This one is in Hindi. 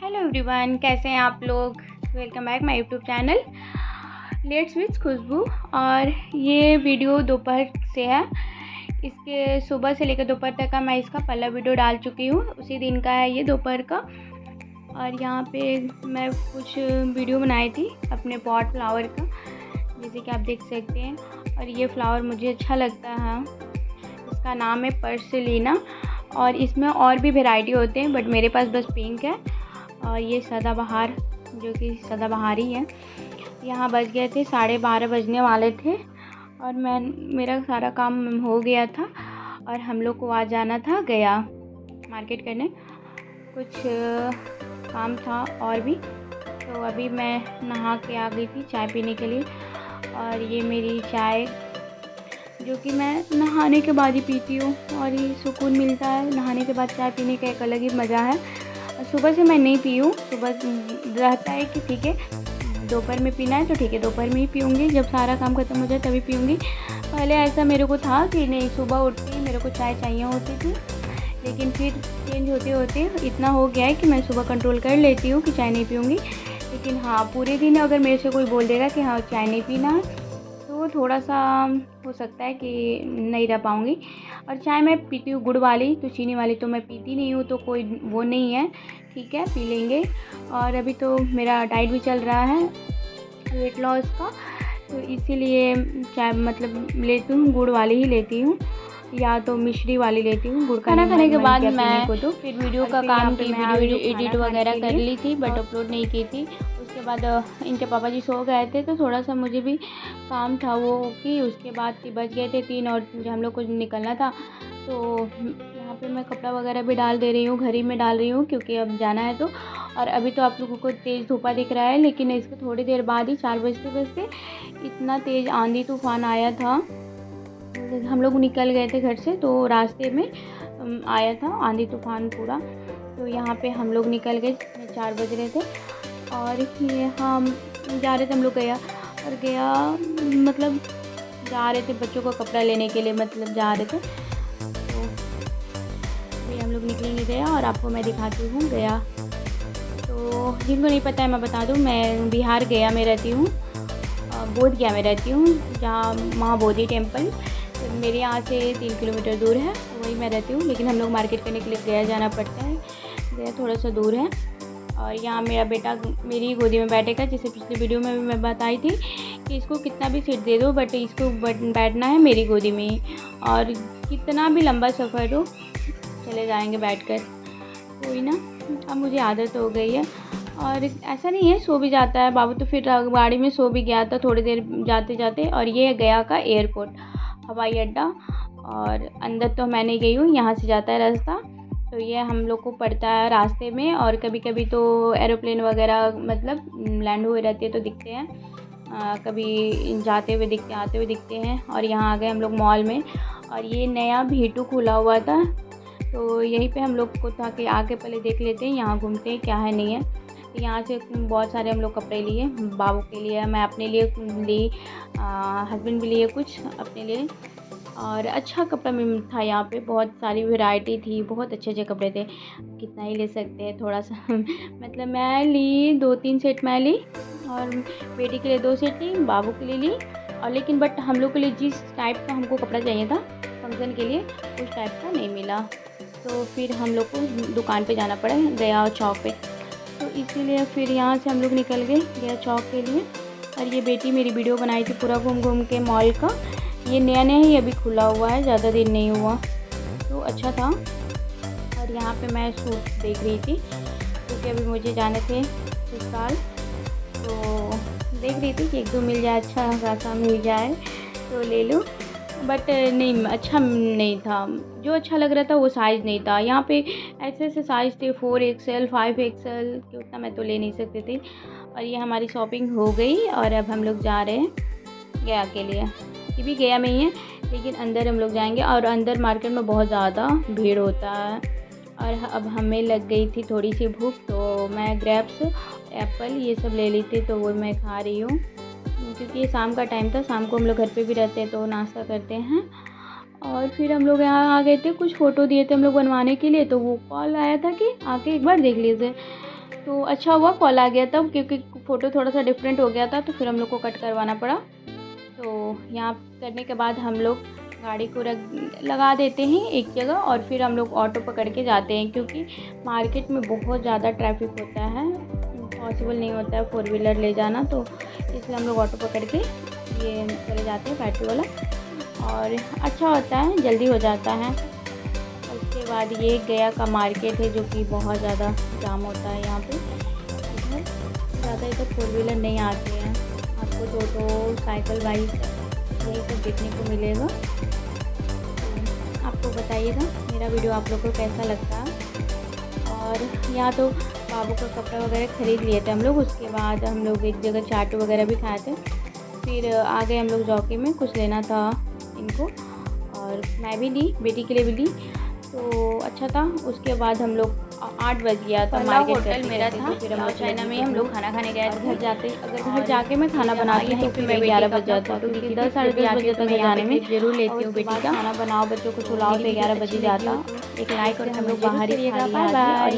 हेलो एवरीवन, कैसे हैं आप लोग। Welcome back my YouTube channel let's with Khushboo. और ये वीडियो दोपहर से है। इसके सुबह से लेकर दोपहर तक का मैं इसका पहला वीडियो डाल चुकी हूँ, उसी दिन का है ये दोपहर का। और यहाँ पे मैं कुछ वीडियो बनाई थी अपने पॉट फ्लावर का, जैसे कि आप देख सकते हैं। और ये फ्लावर मुझे अच्छा लगता है, इसका नाम है पर्सिलीना। और इसमें और भी वैरायटी होते हैं, बट मेरे पास बस पिंक है। और ये सदाबहार, जो कि सदाबहार ही है। यहाँ बज गए थे 12:30 बजने वाले थे, और मेरा सारा काम हो गया था। और हम लोग को आज जाना था गया मार्केट करने, कुछ काम था और भी। तो अभी मैं नहा के आ गई थी चाय पीने के लिए। और ये मेरी चाय, जो कि मैं नहाने के बाद ही पीती हूँ, और ये सुकून मिलता है नहाने के बाद चाय पीने का, एक अलग ही मज़ा है। सुबह से मैं नहीं पी हूँ, सुबह रहता है कि ठीक है दोपहर में पीना है तो ठीक है दोपहर में ही पीऊँगी, जब सारा काम खत्म हो जाए तभी पीऊँगी। पहले ऐसा मेरे को था कि नहीं, सुबह उठते ही मेरे को चाय चाहिए होती थी, लेकिन फिर चेंज होते होते इतना हो गया है कि मैं सुबह कंट्रोल कर लेती हूँ कि चाय नहीं पीऊँगी। लेकिन हाँ, पूरे दिन अगर मेरे से कोई बोल देगा कि हाँ चाय नहीं पीना है, तो थोड़ा सा हो सकता है कि नहीं रह पाऊँगी। और चाय मैं पीती हूँ गुड़ वाली, तो चीनी वाली तो मैं पीती नहीं हूँ, तो कोई वो नहीं है, ठीक है पी लेंगे। और अभी तो मेरा डाइट भी चल रहा है वेट लॉस का, तो इसीलिए चाय मतलब लेती हूँ गुड़ वाली ही लेती हूँ, या तो मिश्री वाली लेती हूँ। गुड़ खाना खाने के बाद मैं तो फिर वीडियो का काम की, वीडियो एडिट वगैरह कर ली थी, बट अपलोड नहीं की थी। उसके बाद इनके पापा जी सो गए थे, तो थोड़ा सा मुझे भी काम था वो कि उसके बाद बज गए थे 3 और हम लोग को निकलना था। तो यहाँ पे मैं कपड़ा वगैरह भी डाल दे रही हूँ, घर ही में डाल रही हूँ क्योंकि अब जाना है तो। और अभी तो आप लोगों को तेज़ धूपा दिख रहा है, लेकिन इसके थोड़ी देर बाद ही 4 बजते बजते इतना तेज़ आंधी तूफान आया था। हम लोग निकल गए थे घर से, तो रास्ते में आया था आंधी तूफान पूरा। तो यहाँ पे हम लोग निकल गए, 4 बज रहे थे। और ये हम जा रहे थे, हम लोग मतलब जा रहे थे बच्चों को कपड़ा लेने के लिए, मतलब जा रहे थे। तो अभी हम लोग निकलेंगे गया, और आपको मैं दिखाती हूँ गया। तो जिनको नहीं पता है मैं बता दूँ, मैं बिहार गया में रहती हूँ, बोध गया में रहती हूँ, जहाँ महाबोधि टेम्पल मेरे यहाँ से 3 किलोमीटर दूर है, तो वहीं मैं रहती हूँ। लेकिन हम लोग मार्केट करने के लिए गया जाना पड़ता है, गया थोड़ा सा दूर है। और यहाँ मेरा बेटा मेरी गोदी में बैठेगा, जैसे पिछली वीडियो में भी मैं बताई थी कि इसको कितना भी सीट दे दो, बट इसको बैठना है मेरी गोदी में ही। और कितना भी लंबा सफ़र हो चले जाएंगे बैठकर, कोई ना, अब मुझे आदत हो गई है। और ऐसा नहीं है, सो भी जाता है बाबू, तो फिर गाड़ी में सो भी गया था थोड़ी देर जाते जाते। और ये है गया का एयरपोर्ट, हवाई अड्डा। और अंदर तो मैं नहीं गई हूँ, यहाँ से जाता है रास्ता, तो ये हम लोग को पड़ता है रास्ते में। और कभी कभी तो एरोप्लेन वगैरह मतलब लैंड हुए रहते हैं तो दिखते हैं, कभी जाते हुए दिखते, आते हुए दिखते हैं। और यहाँ आ गए हम लोग मॉल में, और ये नया V2 खुला हुआ था, तो यहीं पे हम लोग को था कि आके पहले देख लेते हैं, यहाँ घूमते हैं क्या है नहीं है। तो यहाँ से बहुत सारे हम लोग कपड़े लिए, बाबू के लिए, मैं अपने लिए ली, हस्बैंड भी लिए कुछ अपने लिए। और अच्छा कपड़ा था यहाँ पे, बहुत सारी वैरायटी थी, बहुत अच्छे अच्छे कपड़े थे, कितना ही ले सकते हैं थोड़ा सा मतलब मैं ली 2-3 सेट मैं ली, और बेटी के लिए 2 सेट ली, बाबू के लिए ली। और लेकिन बट हम लोग के लिए जिस टाइप का हमको कपड़ा चाहिए था फंक्शन के लिए, उस टाइप का नहीं मिला। तो फिर हम लोग को दुकान पे जाना पड़ा गया चौक पे, तो इसीलिए फिर यहाँ से हम लोग निकल गए गया चौक के लिए। और ये बेटी मेरी वीडियो बनाई थी पूरा घूम घूम के मॉल का, ये नया नया ही अभी खुला हुआ है, ज़्यादा दिन नहीं हुआ, तो अच्छा था। और यहाँ पे मैं सूट देख रही थी क्योंकि अभी मुझे जाने थे ससुराल, तो देख रही थी कि 1-2 मिल जाए, अच्छा खासा मिल जाए तो ले लूँ। बट नहीं, अच्छा नहीं था, जो अच्छा लग रहा था वो साइज़ नहीं था। यहाँ पे ऐसे ऐसे साइज़ थे 4XL 5XL कि उतना मैं तो ले नहीं सकती थी। और ये हमारी शॉपिंग हो गई, और अब हम लोग जा रहे हैं गया के लिए। ये भी गया में ही है, लेकिन अंदर हम लोग जाएंगे, और अंदर मार्केट में बहुत ज़्यादा भीड़ होता है। और अब हमें लग गई थी थोड़ी सी भूख, तो मैं ग्रेप्स, एप्पल ये सब ले ली थी, तो वो मैं खा रही हूँ क्योंकि ये शाम का टाइम था। शाम को हम लोग घर पे भी रहते हैं तो नाश्ता करते हैं। और फिर हम लोग यहाँ आ गए थे, कुछ फ़ोटो दिए थे हम लोग बनवाने के लिए, तो वो कॉल आया था कि आके एक बार देख लीजिए। तो अच्छा हुआ कॉल आ गया तब, क्योंकि फ़ोटो थोड़ा सा डिफरेंट हो गया था, तो फिर हम लोग को कट करवाना पड़ा। तो यहाँ करने के बाद हम लोग गाड़ी को लगा देते हैं एक जगह और फिर हम लोग ऑटो पकड़ के जाते हैं, क्योंकि मार्केट में बहुत ज़्यादा ट्रैफिक होता है, पॉसिबल नहीं होता है 4 व्हीलर ले जाना, तो इसलिए हम लोग ऑटो पकड़ के ये चले जाते हैं बैटरी वाला, और अच्छा होता है, जल्दी हो जाता है। उसके बाद ये गया का मार्केट है, जो कि बहुत ज़्यादा जाम होता है यहाँ पे। इधर ज़्यादा इधर 4 व्हीलर नहीं आते हैं, आपको टोटो, साइकिल, बाइक यही सब देखने को मिलेगा। तो आपको बताइएगा मेरा वीडियो आप लोग को कैसा लगता है। और यहाँ तो बाबू का कपड़ा वगैरह ख़रीद लिए थे हम लोग। उसके बाद हम लोग एक जगह चाट वगैरह भी खाए थे, फिर आ गए हम लोग जॉकी में, कुछ लेना था इनको और मैं भी ली, बेटी के लिए भी ली, तो अच्छा था। उसके बाद हम लोग 8 बज गया था, मार्केट होटल मेरा था, फिर हम लोग चाइना में हम लोग खाना खाने गए थे। घर जाते अगर घर जाके मैं खाना बनाती तो फिर मैं 11 बज जाता, क्योंकि 10 साढ़े 10 बजे तक घर जाने में जरूर लेती हूँ बेटी का खाना बनाओ, बच्चों को सुलाओ, तो 11 बजे जाता। एक लाइक और हम लोग बाहर ही खा लिया। और